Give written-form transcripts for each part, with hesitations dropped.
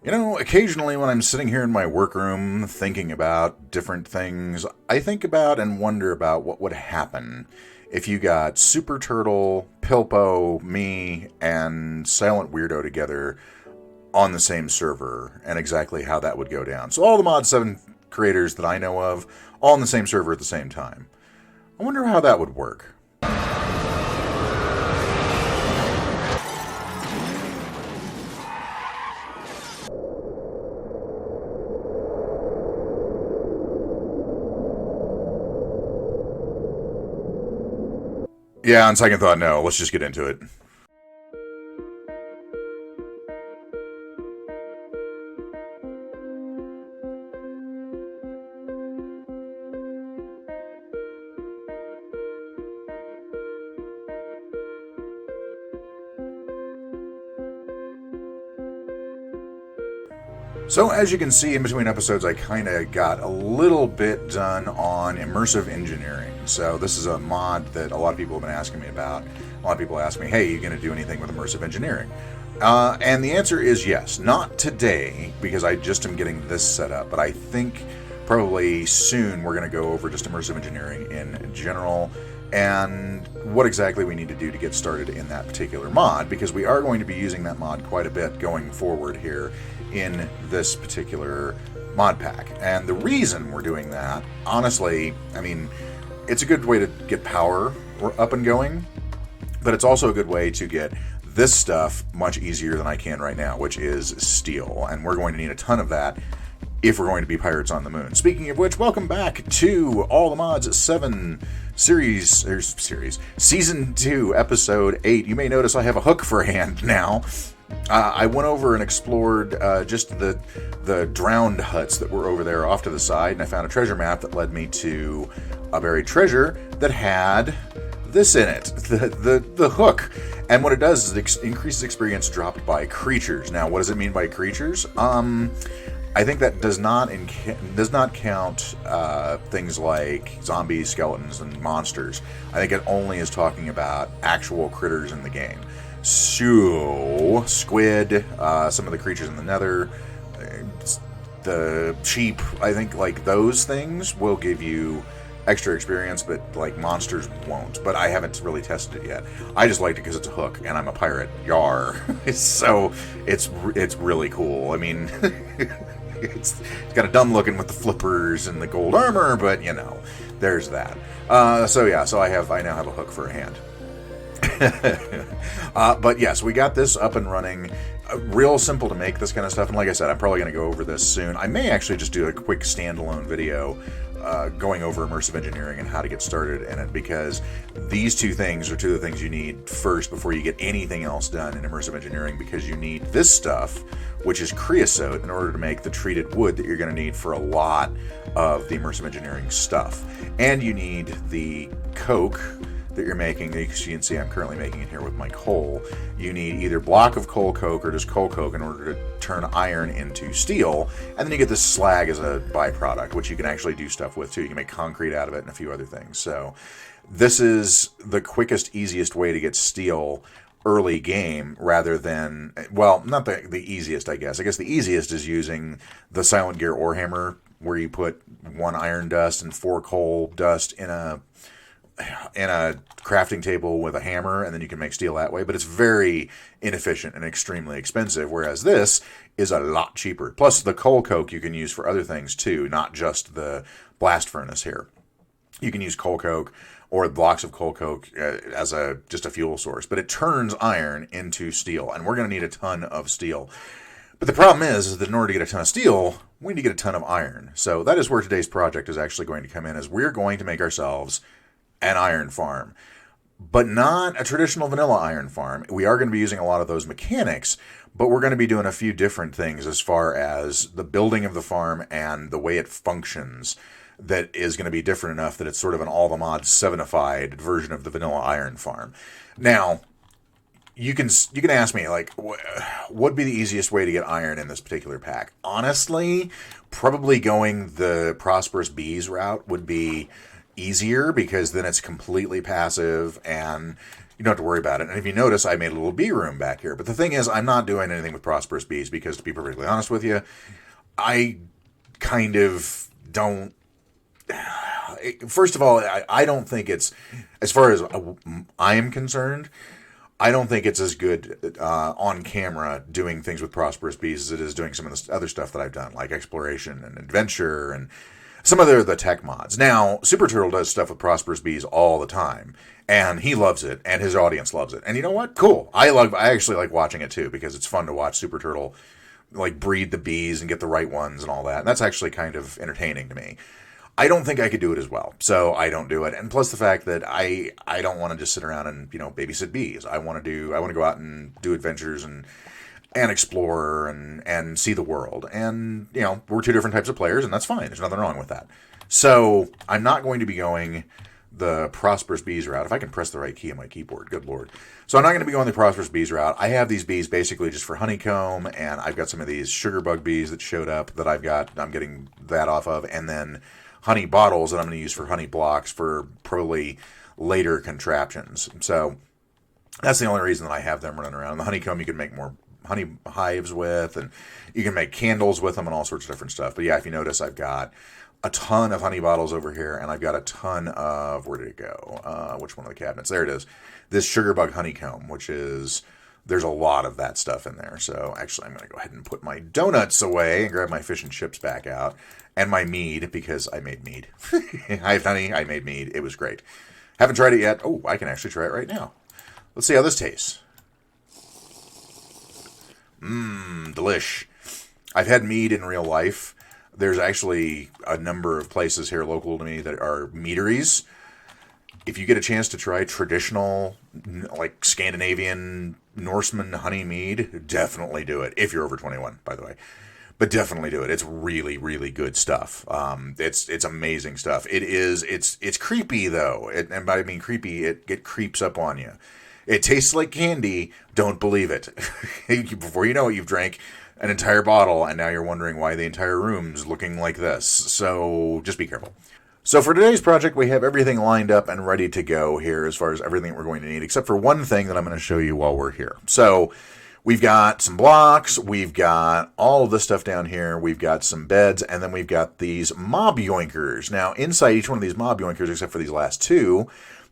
You know, occasionally when I'm sitting here in my workroom thinking about different things, I think about and wonder about what would happen if you got Super Turtle, Pilpo, me, and Silent Weirdo together on the same server, and exactly how that would go down. So all the Mod 7 creators that I know of, all on the same server at the same time. I wonder how that would work. Yeah, on second thought, no. Let's just get into it. So as you can see, in between episodes, I kind of got a little bit done on immersive engineering. So this is a mod that a lot of people have been asking me about. A lot of people ask me, hey, are you going to do anything with immersive engineering? And the answer is yes. Not today, because I just am getting this set up, but I think probably soon we're going to go over just immersive engineering in general and what exactly we need to do to get started in that particular mod, because we are going to be using that mod quite a bit going forward here in this particular mod pack. And the reason we're doing that, honestly, I mean, it's a good way to get power up and going, but it's also a good way to get this stuff much easier than I can right now, which is steel. And we're going to need a ton of that if we're going to be Pirates on the Moon. Speaking of which, welcome back to All the Mods 7 Season 2, Episode 8. You may notice I have a hook for a hand now. I went over and explored just the drowned huts that were over there off to the side, and I found a treasure map that led me to a buried treasure that had this in it, the hook. And what it does is it increases experience dropped by creatures. Now, what does it mean by creatures? I think that does not count things like zombies, skeletons, and monsters. I think it only is talking about actual critters in the game. So, squid, some of the creatures in the nether, the sheep, I think like those things will give you extra experience, but like monsters won't. But I haven't really tested it yet. I just liked it because it's a hook and I'm a pirate. Yar. So it's really cool. I mean, it's got a dumb looking with the flippers and the gold armor, but you know, there's that. So I now have a hook for a hand. But yes, we got this up and running. Real simple to make this kind of stuff, and like I said, I'm probably going to go over this soon. I may actually just do a quick standalone video going over immersive engineering and how to get started in it, because these two things are two of the things you need first before you get anything else done in immersive engineering, because you need this stuff, which is creosote, in order to make the treated wood that you're going to need for a lot of the immersive engineering stuff. And you need the coke that you're making. As you can see, I'm currently making it here with my coal. You need either block of coal coke or just coal coke in order to turn iron into steel, and then you get this slag as a byproduct, which you can actually do stuff with too. You can make concrete out of it and a few other things. So this is the quickest, easiest way to get steel early game, rather than, well, not the easiest, I guess. I guess the easiest is using the Silent Gear ore hammer, where you put 1 iron dust and 4 coal dust in a crafting table with a hammer, and then you can make steel that way. But it's very inefficient and extremely expensive, whereas this is a lot cheaper. Plus, the coal coke you can use for other things too, not just the blast furnace here. You can use coal coke or blocks of coal coke as just a fuel source, but it turns iron into steel, and we're going to need a ton of steel. But the problem is that in order to get a ton of steel, we need to get a ton of iron. So that is where today's project is actually going to come in, is we're going to make ourselves an iron farm, but not a traditional vanilla iron farm. We are going to be using a lot of those mechanics, but we're going to be doing a few different things as far as the building of the farm and the way it functions that is going to be different enough that it's sort of an All the Mods 7ified version of the vanilla iron farm. Now, you can ask me, like, what would be the easiest way to get iron in this particular pack? Honestly, probably going the Prosperous Bees route would be easier, because then it's completely passive and you don't have to worry about it. And if you notice, I made a little bee room back here. But the thing is, I'm not doing anything with prosperous bees because, to be perfectly honest with you, I kind of don't. First of all, I don't think it's, as far as I am concerned, I don't think it's as good on camera doing things with prosperous bees as it is doing some of the other stuff that I've done, like exploration and adventure and some of the tech mods. Now, Super Turtle does stuff with prosperous bees all the time, and he loves it, and his audience loves it. And you know what? Cool. I actually like watching it too, because it's fun to watch Super Turtle like breed the bees and get the right ones and all that. And that's actually kind of entertaining to me. I don't think I could do it as well, so I don't do it. And plus the fact that I don't want to just sit around and babysit bees. I want to go out and do adventures and explore and see the world. And we're two different types of players, and that's fine. There's nothing wrong with that. So I'm not going to be going the prosperous bees route. If I can press the right key on my keyboard, good lord. So I'm not going to be going the prosperous bees route. I have these bees basically just for honeycomb, and I've got some of these sugar bug bees that showed up that I'm getting that off of, and then honey bottles that I'm going to use for honey blocks for probably later contraptions. So that's the only reason that I have them running around. The honeycomb you can make more honey hives with, and you can make candles with them and all sorts of different stuff. But yeah, if you notice, I've got a ton of honey bottles over here, and I've got a ton of, where did it go? Which one of the cabinets? There it is. This sugar bug honeycomb, which is, there's a lot of that stuff in there. So actually, I'm going to go ahead and put my donuts away and grab my fish and chips back out. And my mead, because I made mead. I have honey, I made mead. It was great. Haven't tried it yet. Oh, I can actually try it right now. Let's see how this tastes. Delish. I've had mead in real life. There's actually a number of places here local to me that are meaderies. If you get a chance to try traditional, like Scandinavian Norseman honey mead, definitely do it. If you're over 21, by the way. But definitely do it. It's really, really good stuff. It's amazing stuff. It's creepy though. And by I mean creepy, it creeps up on you. It tastes like candy. Don't believe it. Before you know it, you've drank an entire bottle, and now you're wondering why the entire room's looking like this. So just be careful. So for today's project, we have everything lined up and ready to go here as far as everything we're going to need, except for one thing that I'm going to show you while we're here. So we've got some blocks, we've got all of this stuff down here, we've got some beds, and then we've got these mob yoinkers. Now, inside each one of these mob yoinkers, except for these last two,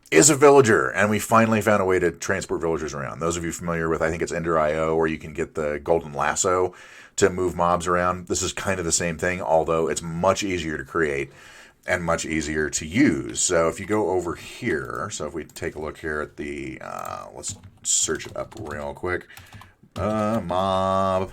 is a villager, and we finally found a way to transport villagers around. Those of you familiar with, I think it's Ender.io, where you can get the golden lasso to move mobs around. This is kind of the same thing, although it's much easier to create and much easier to use. So if you go over here, so if we take a look here at the, let's search it up real quick. Mob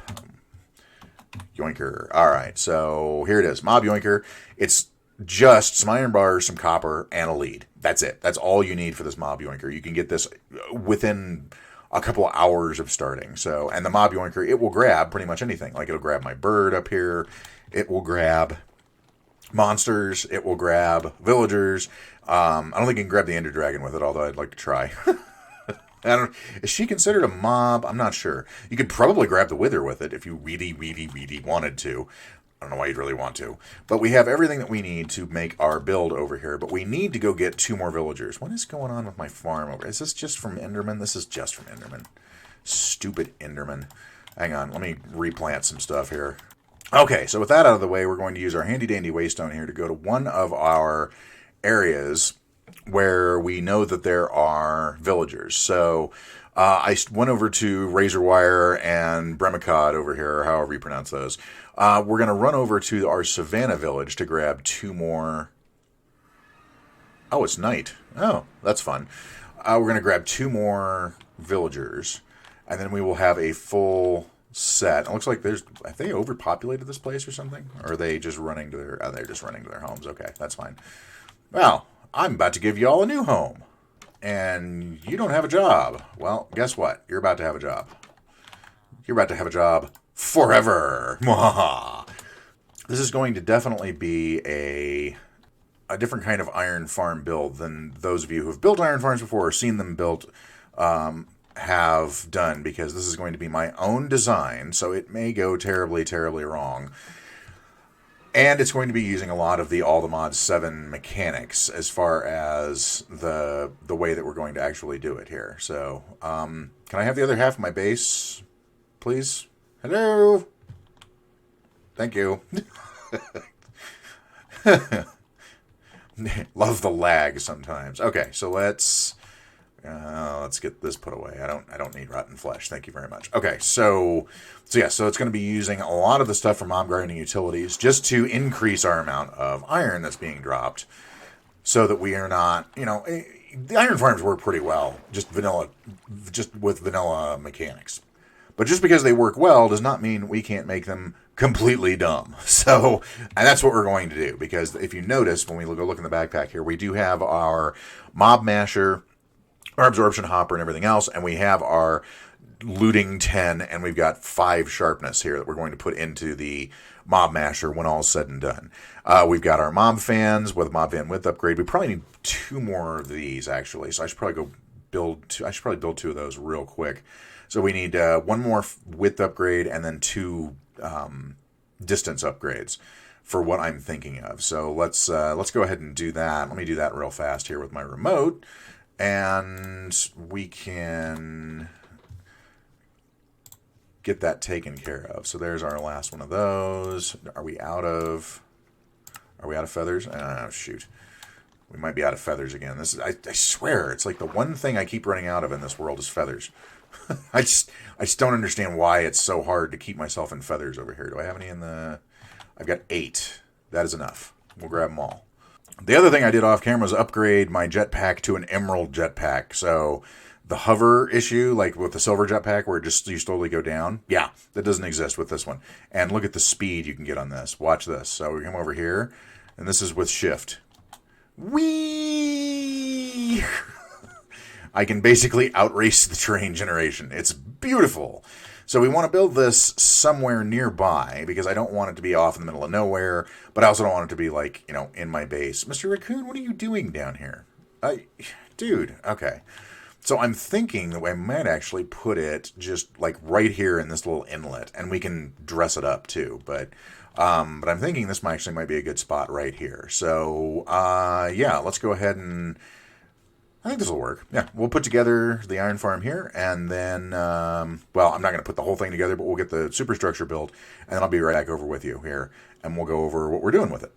yoinker. All right, so here it is, mob yoinker. It's just some iron bars, some copper, and a lead. That's it. That's all you need for this mob yoinker. You can get this within a couple of hours of starting. So, and the mob yoinker, it will grab pretty much anything. Like it'll grab my bird up here. It will grab monsters. It will grab villagers. I don't think you can grab the Ender Dragon with it, although I'd like to try. Is she considered a mob? I'm not sure. You could probably grab the Wither with it if you really, really, really wanted to. I don't know why you'd really want to. But we have everything that we need to make our build over here. But we need to go get 2 more villagers. What is going on with my farm over? Is this just from Enderman? This is just from Enderman. Stupid Enderman. Hang on. Let me replant some stuff here. Okay, so with that out of the way, we're going to use our handy-dandy waystone here to go to one of our areas where we know that there are villagers. So I went over to Razor Wire and Bremicod over here, or however you pronounce those. We're going to run over to our Savannah village to grab 2 more. Oh, it's night. Oh, that's fun. We're going to grab 2 more villagers, and then we will have a full set. It looks like have they overpopulated this place or something? Or are they just running to their, they're just running to their homes. Okay, that's fine. Well, I'm about to give you all a new home, and you don't have a job. Well, guess what? You're about to have a job. You're about to have a job forever. This is going to definitely be a different kind of iron farm build than those of you who have built iron farms before or seen them built have done, because this is going to be my own design, so it may go terribly, terribly wrong. And it's going to be using a lot of the allthemods'd mechanics as far as the way that we're going to actually do it here. So, can I have the other half of my base, please? Hello? Thank you. Love the lag sometimes. Okay, so let's get this put away. I don't need rotten flesh. Thank you very much. Okay, so yeah, so it's going to be using a lot of the stuff from mob grinding utilities just to increase our amount of iron that's being dropped, so that we are not, the iron farms work pretty well, just with vanilla mechanics. But just because they work well does not mean we can't make them completely dumb. So, and that's what we're going to do, because if you notice, when we go look in the backpack here, we do have our mob masher, our absorption hopper, and everything else, and we have our looting 10, and we've got 5 sharpness here that we're going to put into the mob masher when all's said and done. We've got our mob fans with mob fan width upgrade. We probably need 2 more of these, actually, so I should probably build 2 of those real quick. So we need 1 more width upgrade and then 2 distance upgrades for what I'm thinking of. So let's go ahead and do that. Let me do that real fast here with my remote, and we can get that taken care of. So there's our last one of those. Are we out of feathers? Oh, shoot. We might be out of feathers again. I swear, it's like the one thing I keep running out of in this world is feathers. I just don't understand why it's so hard to keep myself in feathers over here. Do I have any in the... I've got 8. That is enough. We'll grab them all. The other thing I did off camera was upgrade my jetpack to an emerald jetpack. So the hover issue, like with the silver jetpack where you slowly go down, yeah, that doesn't exist with this one. And look at the speed you can get on this. Watch this. So we come over here, and this is with shift. Whee! I can basically outrace the terrain generation. It's beautiful. So we want to build this somewhere nearby, because I don't want it to be off in the middle of nowhere, but I also don't want it to be like, in my base. Mr. Raccoon, what are you doing down here? Dude, okay. So I'm thinking that I might actually put it just like right here in this little inlet, and we can dress it up too, but I'm thinking this might be a good spot right here. So, yeah, let's go ahead and... I think this will work. Yeah, we'll put together the iron farm here, and then, well, I'm not going to put the whole thing together, but we'll get the superstructure built, and then I'll be right back over with you here, and we'll go over what we're doing with it.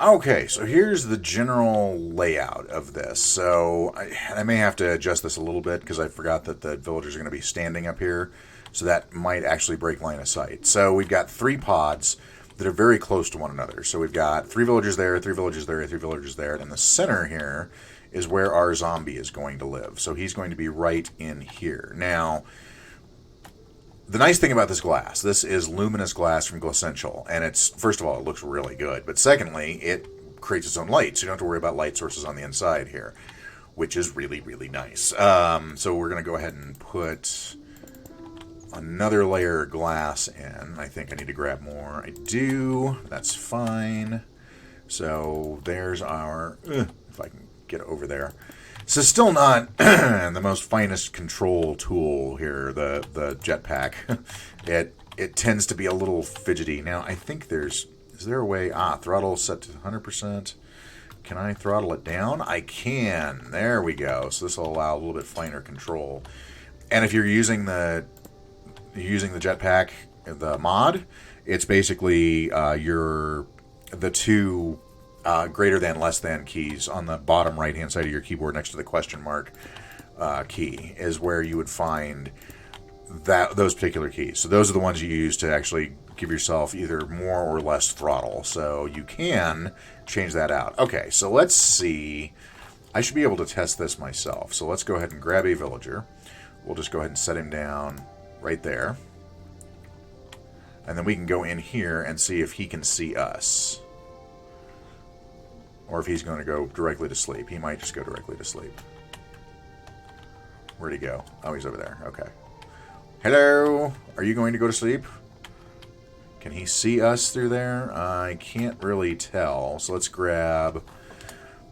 Okay, so here's the general layout of this. So I may have to adjust this a little bit, because I forgot that the villagers are going to be standing up here, so that might actually break line of sight. So we've got 3 pods that are very close to one another. So we've got 3 villagers there, 3 villagers there, 3 villagers there, and in the center here is where our zombie is going to live. So he's going to be right in here. Now, the nice thing about this glass, this is luminous glass from Glassential, and it's, first of all, it looks really good, but secondly, it creates its own light, so you don't have to worry about light sources on the inside here, which is really, really nice. So we're going to go ahead and put another layer of glass in. I think I need to grab more. I do. That's fine. So there's our... if I can get over there. This is still not the most finest control tool here, the jetpack. It tends to be a little fidgety. Now, I think is there a way... throttle set to 100%. Can I throttle it down? I can. There we go. So this will allow a little bit finer control. And if you're using the jetpack, the mod, it's basically the 2 greater than, less than keys on the bottom right-hand side of your keyboard next to the question mark key is where you would find those particular keys. So those are the ones you use to actually give yourself either more or less throttle. So you can change that out. Okay, so let's see. I should be able to test this myself. So let's go ahead and grab a villager. We'll just go ahead and set him down right there. And then we can go in here and see if he can see us. Or if he's going to go directly to sleep. He might just go directly to sleep. Where'd he go? Oh, he's over there. Okay. Hello? Are you going to go to sleep? Can he see us through there? I can't really tell. So let's grab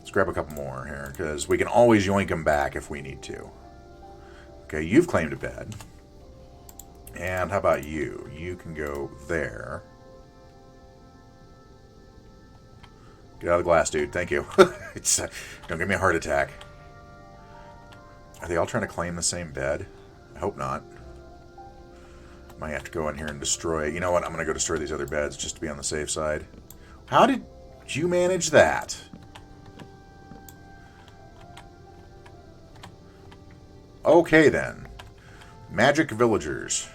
a couple more here, because we can always yoink him back if we need to. Okay, you've claimed a bed. And how about you? You can go there. Get out of the glass, dude. Thank you. Don't give me a heart attack. Are they all trying to claim the same bed? I hope not. Might have to go in here and destroy... You know what? I'm going to go destroy these other beds just to be on the safe side. How did you manage that? Okay, then. Magic villagers.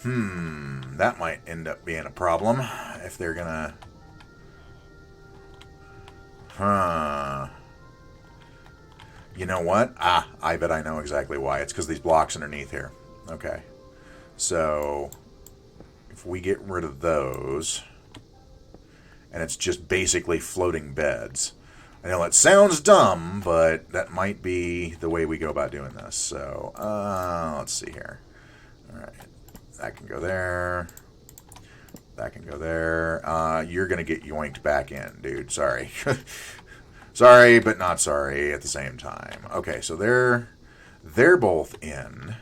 That might end up being a problem if they're gonna... You know what? I bet I know exactly why. It's because these blocks underneath here. Okay. So, if we get rid of those, and it's just basically floating beds. I know that sounds dumb, but that might be the way we go about doing this. So, let's see here. Alright. That can go there. That can go there. You're going to get yoinked back in, dude. Sorry. Sorry, but not sorry at the same time. Okay, so they're both in.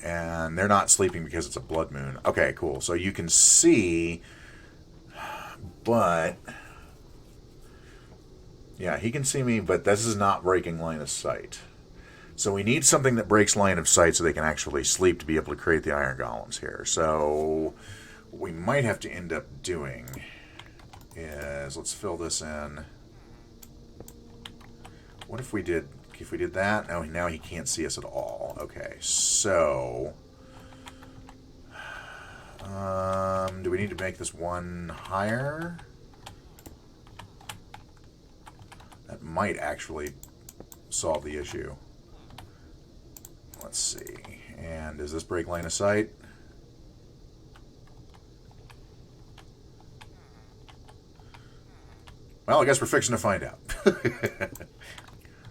And they're not sleeping because it's a blood moon. Okay, cool. So you can see, but... Yeah, he can see me, but this is not breaking line of sight. So we need something that breaks line of sight so they can actually sleep to be able to create the iron golems here. So what we might have to end up doing is, let's fill this in. What if we did that? No, now he can't see us at all. Okay, so do we need to make this one higher? That might actually solve the issue. Let's see. And does this break line of sight? Well, I guess we're fixing to find out.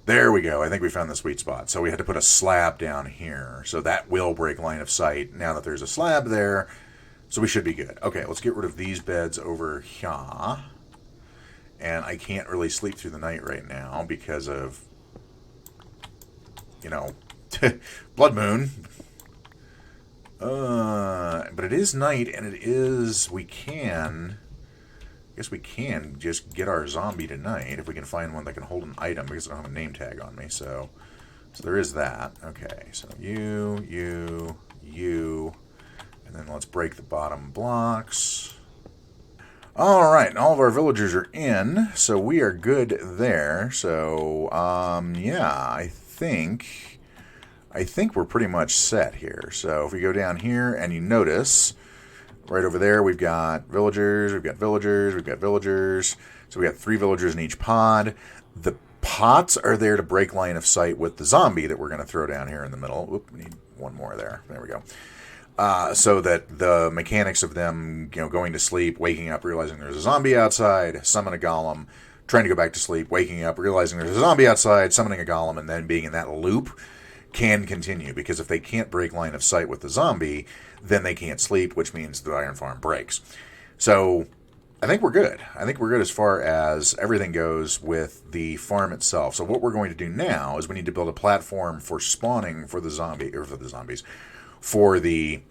There we go. I think we found the sweet spot. So we had to put a slab down here. So that will break line of sight now that there's a slab there. So we should be good. Okay, let's get rid of these beds over here. And I can't really sleep through the night right now because of, you know, blood moon. But it is night, and it is, I guess we can just get our zombie tonight if we can find one that can hold an item because I don't have a name tag on me. So there is that. Okay, so you, and then let's break the bottom blocks. All right, and all of our villagers are in, so we are good there. So, yeah, I think we're pretty much set here. So if we go down here and you notice, right over there we've got villagers, we've got villagers, we've got villagers. So we got 3 villagers in each pod. The pots are there to break line of sight with the zombie that we're going to throw down here in the middle. Oop, we need one more there. There we go. So that the mechanics of them, going to sleep, waking up, realizing there's a zombie outside, summon a golem, trying to go back to sleep, waking up, realizing there's a zombie outside, summoning a golem, and then being in that loop can continue. Because if they can't break line of sight with the zombie, then they can't sleep, which means the iron farm breaks. So I think we're good. I think we're good as far as everything goes with the farm itself. So what we're going to do now is we need to build a platform for spawning for the zombies, for the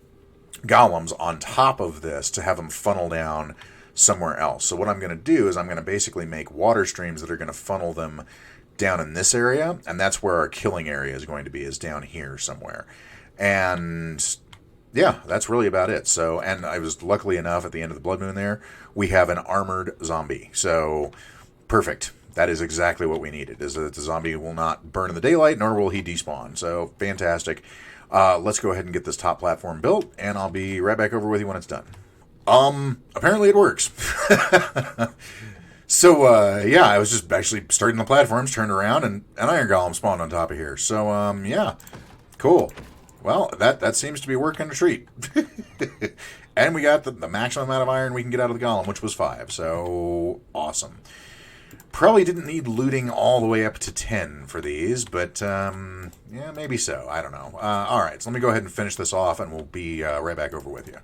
golems on top of this to have them funnel down somewhere else. So what I'm going to do is I'm going to basically make water streams that are going to funnel them down in this area, and that's where our killing area is going to be, is down here somewhere. And yeah, that's really about it. So, and I was luckily enough at the end of the blood moon there, we have an armored zombie. So perfect. That is exactly what we needed, is that the zombie will not burn in the daylight, nor will he despawn. So fantastic. Let's go ahead and get this top platform built, and I'll be right back over with you when it's done. Apparently it works. So, yeah, I was just actually starting the platforms, turned around, and an iron golem spawned on top of here. So, yeah, cool. Well, that seems to be working a treat. And we got the maximum amount of iron we can get out of the golem, which was 5. So, awesome. Probably didn't need looting all the way up to 10 for these, but, yeah, maybe so. I don't know. All right, so let me go ahead and finish this off, and we'll be right back over with you.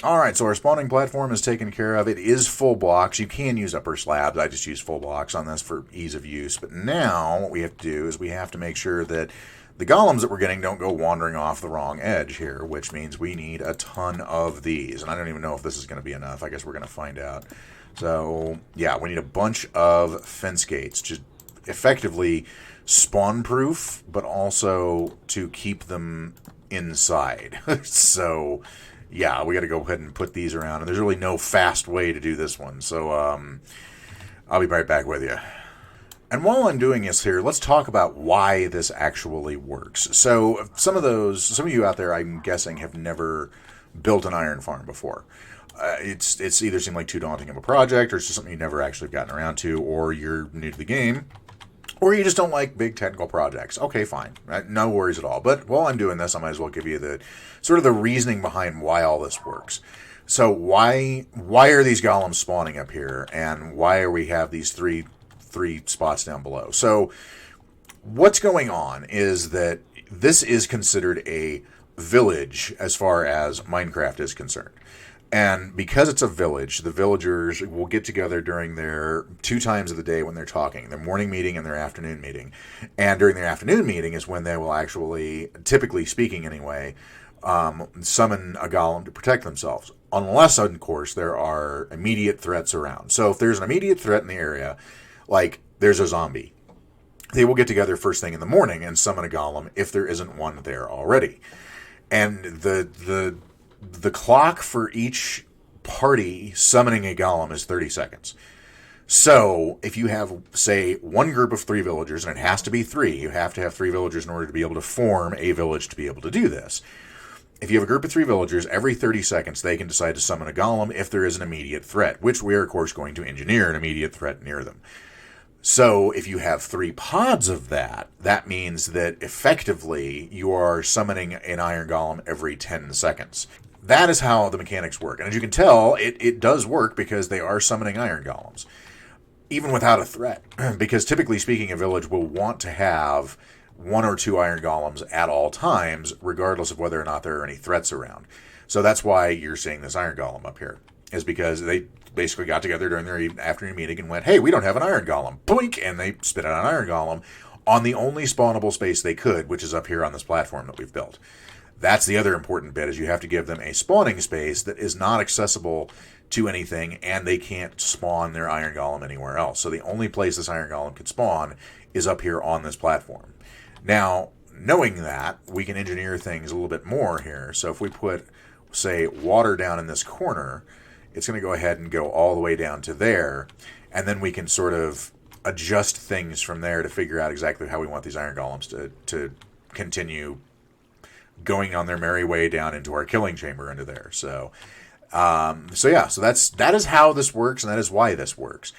All right, so our spawning platform is taken care of. It is full blocks. You can use upper slabs. I just use full blocks on this for ease of use. But now what we have to do is we have to make sure that The golems that we're getting don't go wandering off the wrong edge here, which means we need a ton of these. And I don't even know if this is going to be enough. I guess we're going to find out. So, yeah, we need a bunch of fence gates, just effectively spawn-proof, but also to keep them inside. So, yeah, we got to go ahead and put these around. And there's really no fast way to do this one. So, I'll be right back with you. And while I'm doing this here, let's talk about why this actually works. So, some of you out there, I'm guessing, have never built an iron farm before. It's either seemed like too daunting of a project, or it's just something you never actually gotten around to, or you're new to the game, or you just don't like big technical projects. Okay, fine. No worries at all. But while I'm doing this, I might as well give you the sort of the reasoning behind why all this works. So why are these golems spawning up here, and why are we have these three spots down below? So what's going on is that this is considered a village as far as Minecraft is concerned. And because it's a village, the villagers will get together during their 2 times of the day when they're talking, their morning meeting and their afternoon meeting. And during their afternoon meeting is when they will actually, typically speaking anyway, summon a golem to protect themselves. Unless, of course, there are immediate threats around. So if there's an immediate threat in the area, like there's a zombie, they will get together first thing in the morning and summon a golem if there isn't one there already. And the clock for each party summoning a golem is 30 seconds. So if you have, say, one group of 3 villagers, and it has to be 3, you have to have 3 villagers in order to be able to form a village to be able to do this. If you have a group of 3 villagers, every 30 seconds they can decide to summon a golem if there is an immediate threat, which we are, of course, going to engineer an immediate threat near them. So if you have 3 pods of that, that means that effectively you are summoning an iron golem every 10 seconds. That is how the mechanics work. And as you can tell, it does work because they are summoning iron golems, even without a threat. Because typically speaking, a village will want to have 1 or 2 iron golems at all times, regardless of whether or not there are any threats around. So that's why you're seeing this iron golem up here, is because they basically got together during their afternoon meeting and went, hey, we don't have an iron golem. Boink! And they spit out an iron golem on the only spawnable space they could, which is up here on this platform that we've built. That's the other important bit, is you have to give them a spawning space that is not accessible to anything, and they can't spawn their iron golem anywhere else. So the only place this iron golem could spawn is up here on this platform. Now, knowing that, we can engineer things a little bit more here. So if we put, say, water down in this corner, it's going to go ahead and go all the way down to there, and then we can sort of adjust things from there to figure out exactly how we want these iron golems to continue going on their merry way down into our killing chamber under there. So that is how this works, and that is why this works.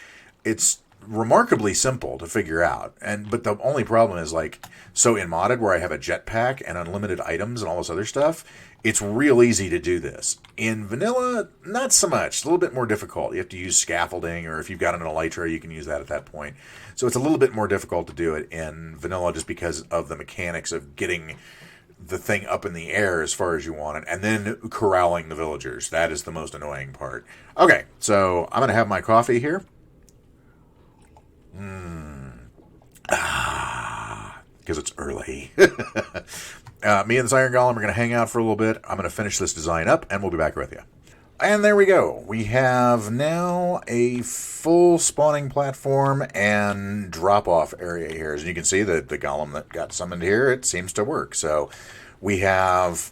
It's remarkably simple to figure out, but the only problem is, like, so in modded, where I have a jetpack and unlimited items and all this other stuff, it's real easy to do this. In vanilla, not so much. It's a little bit more difficult. You have to use scaffolding, or if you've got an elytra, you can use that at that point. So it's a little bit more difficult to do it in vanilla, just because of the mechanics of getting the thing up in the air as far as you want it, and then corralling the villagers. That is the most annoying part. Okay, so I'm going to have my coffee here. Because it's early. Me and this iron golem are going to hang out for a little bit. I'm going to finish this design up, and we'll be back with you. And there we go. We have now a full spawning platform and drop-off area here. As you can see, the golem that got summoned here, it seems to work. So we have,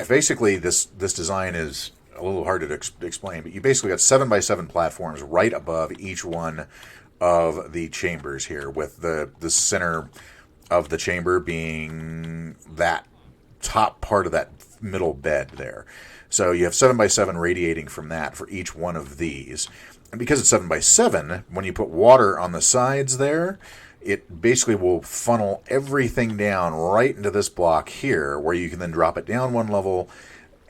basically, this design is a little hard to explain, but you basically got 7x7 platforms right above each one of the chambers here, with the center of the chamber being that top part of that middle bed there. So you have 7x7 radiating from that for each one of these. And because it's 7x7, when you put water on the sides there, it basically will funnel everything down right into this block here, where you can then drop it down one level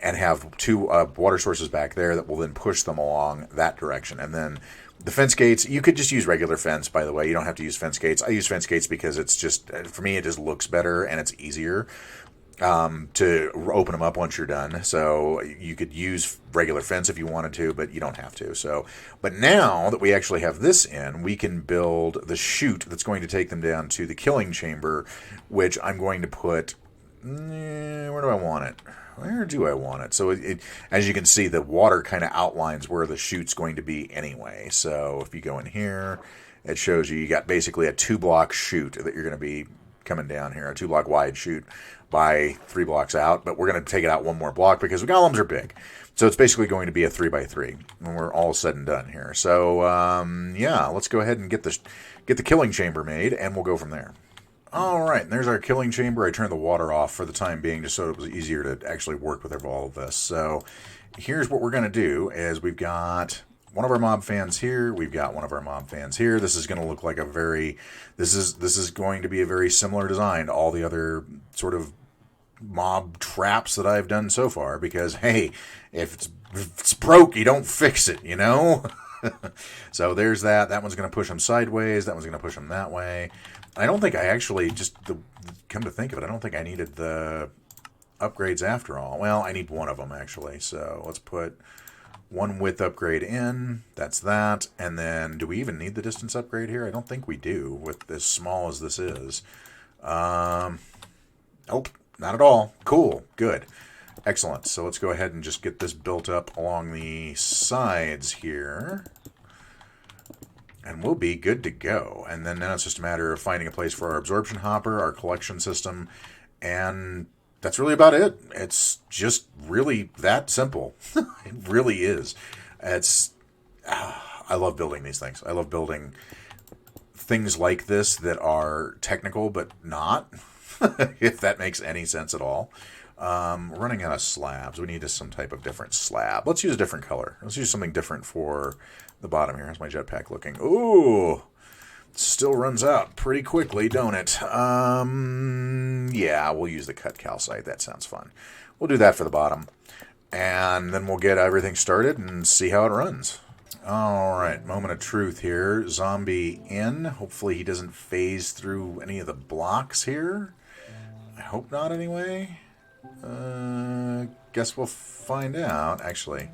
and have 2 water sources back there that will then push them along that direction. And then the fence gates, you could just use regular fence, by the way. You don't have to use fence gates. I use fence gates because it's just, for me, it just looks better and it's easier. to open them up once you're done. So you could use regular fence if you wanted to, but you don't have to. So, but now that we actually have this in, we can build the chute that's going to take them down to the killing chamber, which I'm going to put. Where do I want it? Where do I want it? So as you can see, the water kind of outlines where the chute's going to be anyway. So if you go in here, it shows you got basically a 2-block chute that you're going to be coming down here, a 2-block wide chute by 3 blocks out, but we're going to take it out 1 more block because the golems are big. So it's basically going to be a 3x3 when we're all said and done here. So yeah, let's go ahead and get the killing chamber made, and we'll go from there. All right, and there's our killing chamber. I turned the water off for the time being just so it was easier to actually work with all of this. So here's what we're going to do is we've got one of our mob fans here. We've got one of our mob fans here. This is going to look like a very, this is going to be a very similar design to all the other sort of mob traps that I've done so far, because hey, if it's broke, you don't fix it, you know? So there's that. That one's going to push them sideways. That one's going to push them that way. I don't think I actually, come to think of it, I don't think I needed the upgrades after all. Well, I need one of them actually. So let's put one width upgrade in. That's that. And then do we even need the distance upgrade here? I don't think we do with as small as this is. Nope, not at all. Cool. Good. Excellent. So let's go ahead and just get this built up along the sides here. And we'll be good to go. And then now it's just a matter of finding a place for our absorption hopper, our collection system, and that's really about it. It's just really that simple. It really is. I love building these things. I love building things like this that are technical but not, if that makes any sense at all. We're running out of slabs. We need some type of different slab. Let's use a different color. Let's use something different for the bottom here. How's my jetpack looking? Ooh, still runs out pretty quickly, don't it? Yeah, we'll use the cut calcite. That sounds fun. We'll do that for the bottom. And then we'll get everything started and see how it runs. All right, moment of truth here. Zombie in. Hopefully he doesn't phase through any of the blocks here. I hope not anyway. Guess we'll find out. Actually,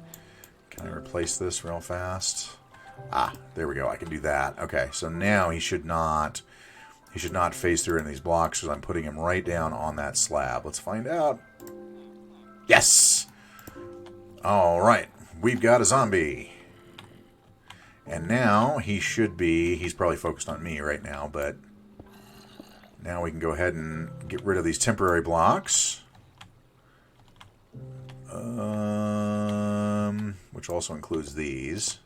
can I replace this real fast? Ah, there we go. I can do that. Okay, so now he should not phase through any of these blocks because I'm putting him right down on that slab. Let's find out. Yes! All right, we've got a zombie. And now he should be, he's probably focused on me right now, but now we can go ahead and get rid of these temporary blocks. Which also includes these.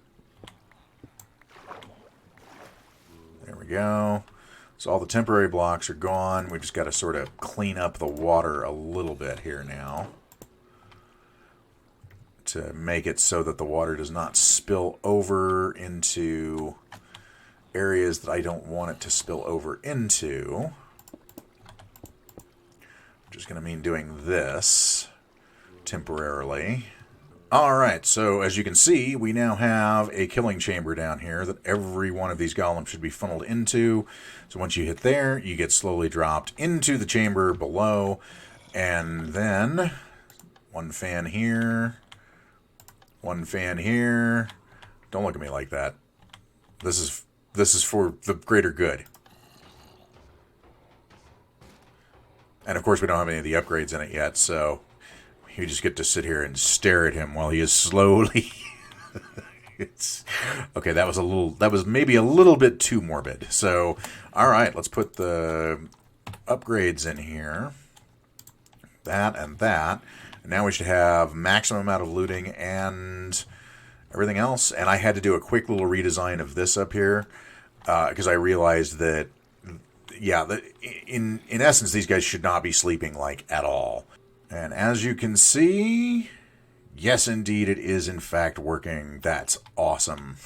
There we go. So all the temporary blocks are gone. We just got to sort of clean up the water a little bit here now to make it so that the water does not spill over into areas that I don't want it to spill over into. Which is going to mean doing this temporarily. Alright, so as you can see, we now have a killing chamber down here that every one of these golems should be funneled into. So once you hit there, you get slowly dropped into the chamber below. And then one fan here, one fan here. Don't look at me like that. This is for the greater good. And of course we don't have any of the upgrades in it yet, so you just get to sit here and stare at him while he is slowly. Okay. That was maybe a little bit too morbid. So, all right, let's put the upgrades in here. That and that. And now we should have maximum amount of looting and everything else. And I had to do a quick little redesign of this up here because I realized that, yeah, in essence, these guys should not be sleeping like at all. And as you can see, yes, indeed, it is in fact working. That's awesome.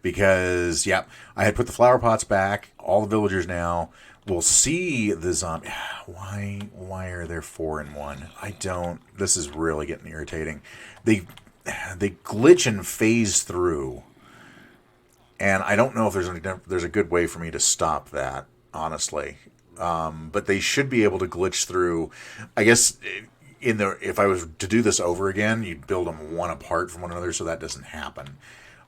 Because, yeah, I had put the flower pots back. All the villagers now will see the zombie. Why are there 4 in 1? I don't. This is really getting irritating. They glitch and phase through. And I don't know if there's a good way for me to stop that, honestly. but they should be able to glitch through. I guess if I was to do this over again, you'd build them one apart from one another, so that doesn't happen.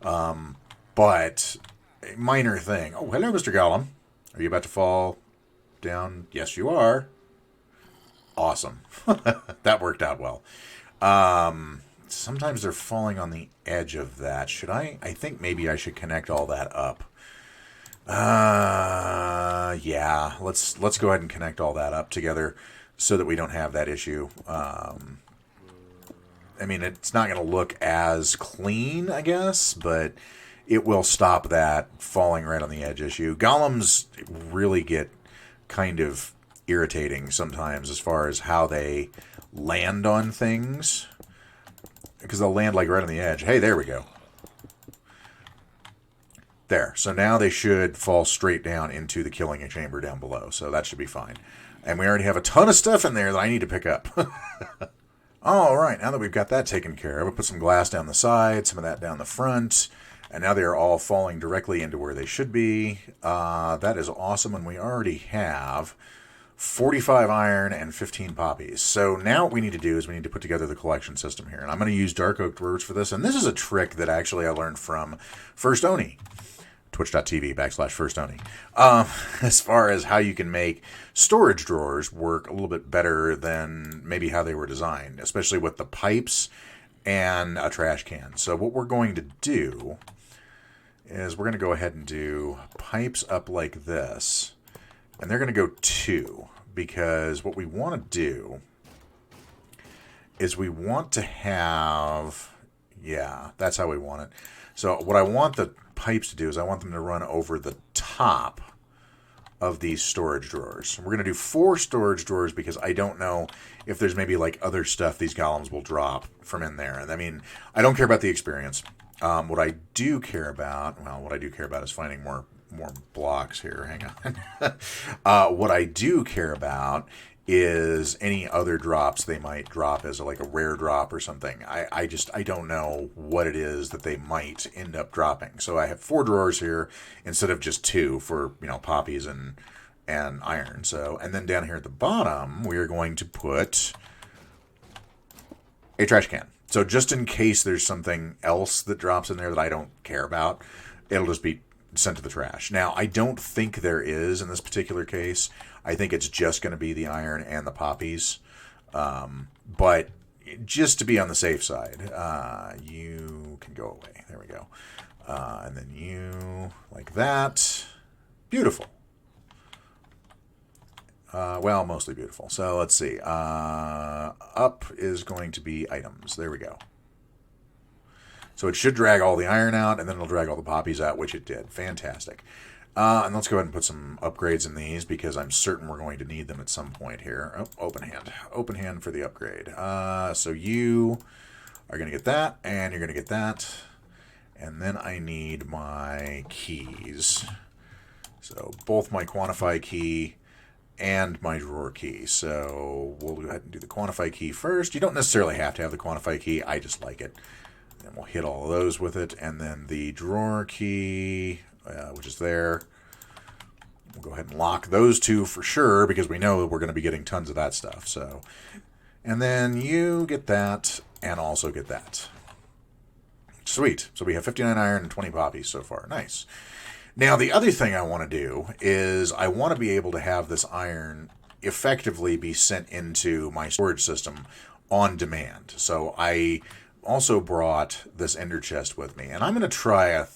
But a minor thing. Oh, hello, Mr. Gollum. Are you about to fall down? Yes, you are. Awesome. That worked out well. Sometimes they're falling on the edge of that. Should I? I think maybe I should connect all that up. Yeah. Let's go ahead and connect all that up together so that we don't have that issue. I mean, it's not going to look as clean, I guess, but it will stop that falling right on the edge issue. Golems really get kind of irritating sometimes as far as how they land on things, because they'll land like right on the edge. Hey, there we go. There. So now they should fall straight down into the killing chamber down below. So that should be fine. And we already have a ton of stuff in there that I need to pick up. All right. Now that we've got that taken care of, we'll put some glass down the side, some of that down the front. And now they are all falling directly into where they should be. That is awesome. And we already have 45 iron and 15 poppies. So now what we need to do is we need to put together the collection system here. And I'm going to use dark oak dwarves for this. And this is a trick that actually I learned from First Oni. Twitch.tv/FirstOni. As far as how you can make storage drawers work a little bit better than maybe how they were designed, especially with the pipes and a trash can. So what we're going to do is we're going to go ahead and do pipes up like this. And they're going to go 2, because what we want to do is we want to have, yeah, that's how we want it. So what I want the pipes to do is I want them to run over the top of these storage drawers. We're going to do 4 storage drawers because I don't know if there's maybe like other stuff these golems will drop from in there. And I mean, I don't care about the experience. What I do care about, is finding more blocks here. Hang on. What I do care about is any other drops they might drop as like a rare drop or something. I don't know what it is that they might end up dropping. So I have 4 drawers here instead of just 2 for, poppies and iron. So, and then down here at the bottom, we are going to put a trash can. So just in case there's something else that drops in there that I don't care about, it'll just be sent to the trash. Now, I don't think there is in this particular case. I think it's just going to be the iron and the poppies. But just to be on the safe side, you can go away. There we go. And then you, like that. Beautiful. Well, mostly beautiful. So let's see. Up is going to be items. There we go. So it should drag all the iron out, and then it'll drag all the poppies out, which it did. Fantastic. And let's go ahead and put some upgrades in these, because I'm certain we're going to need them at some point here. Oh, open hand. Open hand for the upgrade. So you are going to get that, and you're going to get that. And then I need my keys. So both my quantify key and my drawer key. So we'll go ahead and do the quantify key first. You don't necessarily have to have the quantify key. I just like it. And we'll hit all of those with it. And then the drawer key, which is there. We'll go ahead and lock those 2 for sure, because we know we're going to be getting tons of that stuff. So, and then you get that and also get that. Sweet. So we have 59 iron and 20 poppies so far. Nice. Now, the other thing I want to do is I want to be able to have this iron effectively be sent into my storage system on demand. So I also brought this ender chest with me, and I'm going to try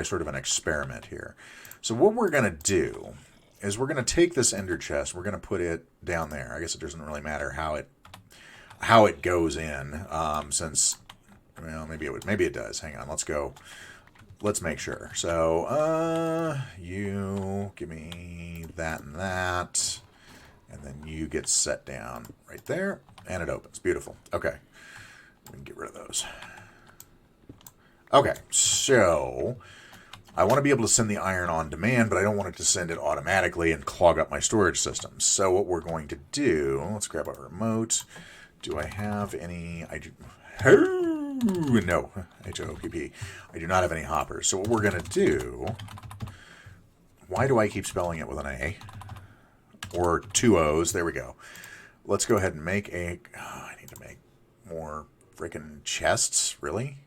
sort of an experiment here. So what we're going to do is we're going to take this ender chest, we're going to put it down there. I guess it doesn't really matter how it goes in, since, well, maybe it does. Hang on, let's make sure. So you give me that and that, and then you get set down right there, and it opens. Beautiful. Okay. We can get rid of those. Okay, so I want to be able to send the iron on demand, but I don't want it to send it automatically and clog up my storage system. So what we're going to do, let's grab our remote. Do I have any? I do. No, H-O-P-P. I do not have any hoppers. So what we're going to do, why do I keep spelling it with an A? or 2 O's. There we go. Let's go ahead and make a... Oh, I need to make more freaking chests. Really?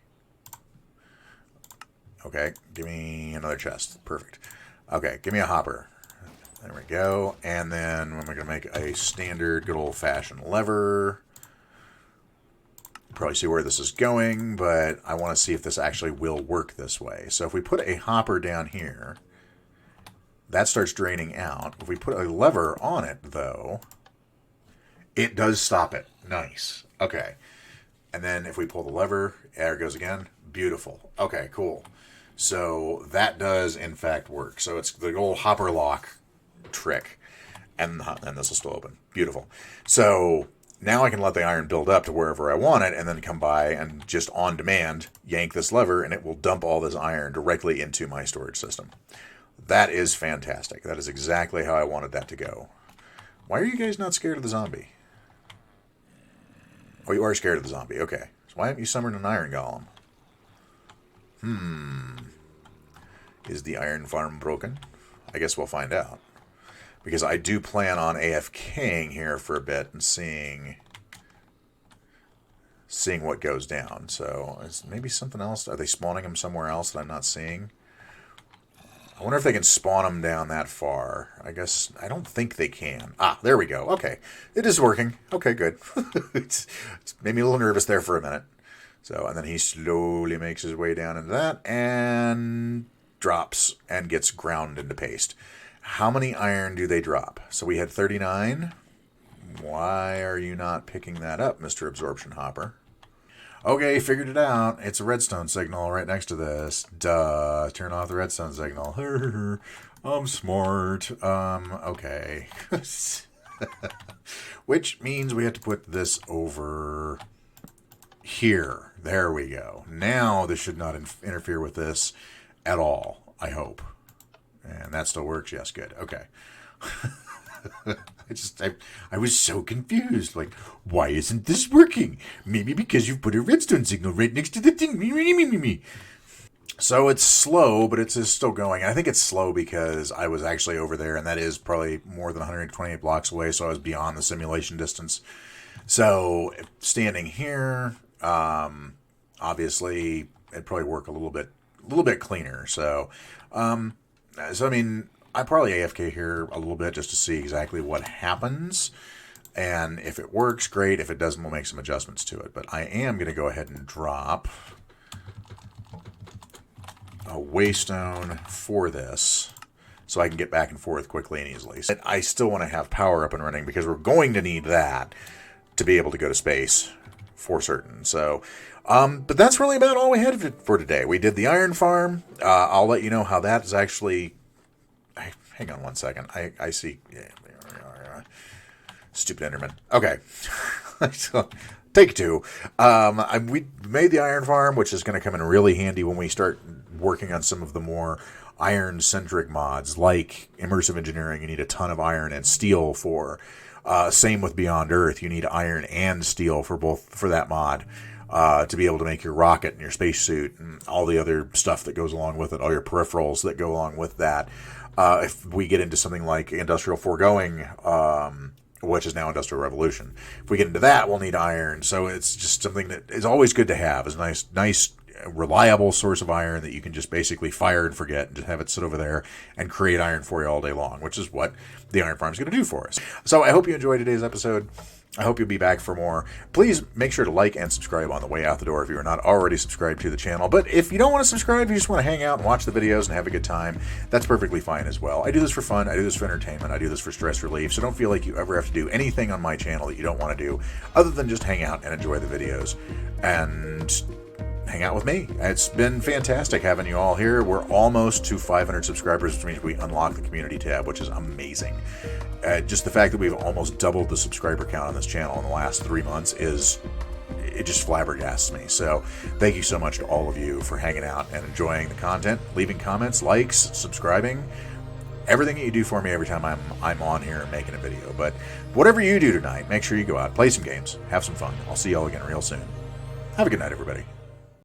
Okay, give me another chest. Perfect. Okay, give me a hopper. There we go. And then I'm going to make a standard good old-fashioned lever. Probably see where this is going, but I want to see if this actually will work this way. So if we put a hopper down here, that starts draining out. If we put a lever on it, though, it does stop it. Nice. Okay. And then if we pull the lever, there it goes again. Beautiful. Okay, cool. So that does, in fact, work. So it's the old hopper lock trick. And this will still open. Beautiful. So now I can let the iron build up to wherever I want it and then come by and just on demand yank this lever and it will dump all this iron directly into my storage system. That is fantastic. That is exactly how I wanted that to go. Why are you guys not scared of the zombie? Oh, you are scared of the zombie. Okay. So why haven't you summoned an iron golem? Is the iron farm broken? I guess we'll find out. Because I do plan on AFKing here for a bit and seeing what goes down. So is maybe something else. Are they spawning them somewhere else that I'm not seeing? I wonder if they can spawn them down that far. I guess I don't think they can. Ah, there we go. Okay, it is working. Okay, good. It's made me a little nervous there for a minute. So, and then he slowly makes his way down into that and drops and gets ground into paste. How many iron do they drop? So we had 39. Why are you not picking that up, Mr. Absorption Hopper? Okay, figured it out. It's a redstone signal right next to this. Duh. Turn off the redstone signal. I'm smart. Okay. Which means we have to put this over here. There we go. Now this should not interfere with this at all, I hope. And that still works? Yes, good. Okay. I was so confused. Like, why isn't this working? Maybe because you've put a redstone signal right next to the thing. So it's slow, but it's still going. I think it's slow because I was actually over there, and that is probably more than 128 blocks away, so I was beyond the simulation distance. So standing here, obviously, it'd probably work a little bit cleaner. So I mean, I probably AFK here a little bit just to see exactly what happens. And if it works, great. If it doesn't, we'll make some adjustments to it. But I am going to go ahead and drop a waystone for this so I can get back and forth quickly and easily. I still want to have power up and running because we're going to need that to be able to go to space for certain. So, but that's really about all we had for today. We did the iron farm. I'll let you know how that is actually... Hang on one second. I see... Stupid Enderman. Okay. So, take 2. We made the iron farm, which is going to come in really handy when we start working on some of the more iron-centric mods, like Immersive Engineering. You need a ton of iron and steel for. Same with Beyond Earth. You need iron and steel for that mod to be able to make your rocket and your spacesuit and all the other stuff that goes along with it, all your peripherals that go along with that. If we get into something like Industrial Foregoing, which is now Industrial Revolution, if we get into that, we'll need iron. So it's just something that is always good to have. It's a nice, reliable source of iron that you can just basically fire and forget and just have it sit over there and create iron for you all day long, which is what the iron farm is going to do for us. So I hope you enjoyed today's episode. I hope you'll be back for more. Please make sure to like and subscribe on the way out the door if you are not already subscribed to the channel. But if you don't want to subscribe, you just want to hang out and watch the videos and have a good time, that's perfectly fine as well. I do this for fun. I do this for entertainment. I do this for stress relief. So don't feel like you ever have to do anything on my channel that you don't want to do other than just hang out and enjoy the videos and hang out with me. It's been fantastic having you all here. We're almost to 500 subscribers, which means we unlock the community tab, which is amazing. Just the fact that we've almost doubled the subscriber count on this channel in the last 3 months it just flabbergasts me. So thank you so much to all of you for hanging out and enjoying the content, leaving comments, likes, subscribing, everything that you do for me every time I'm on here and making a video. But whatever you do tonight, make sure you go out, play some games, have some fun. I'll see y'all again real soon. Have a good night, everybody.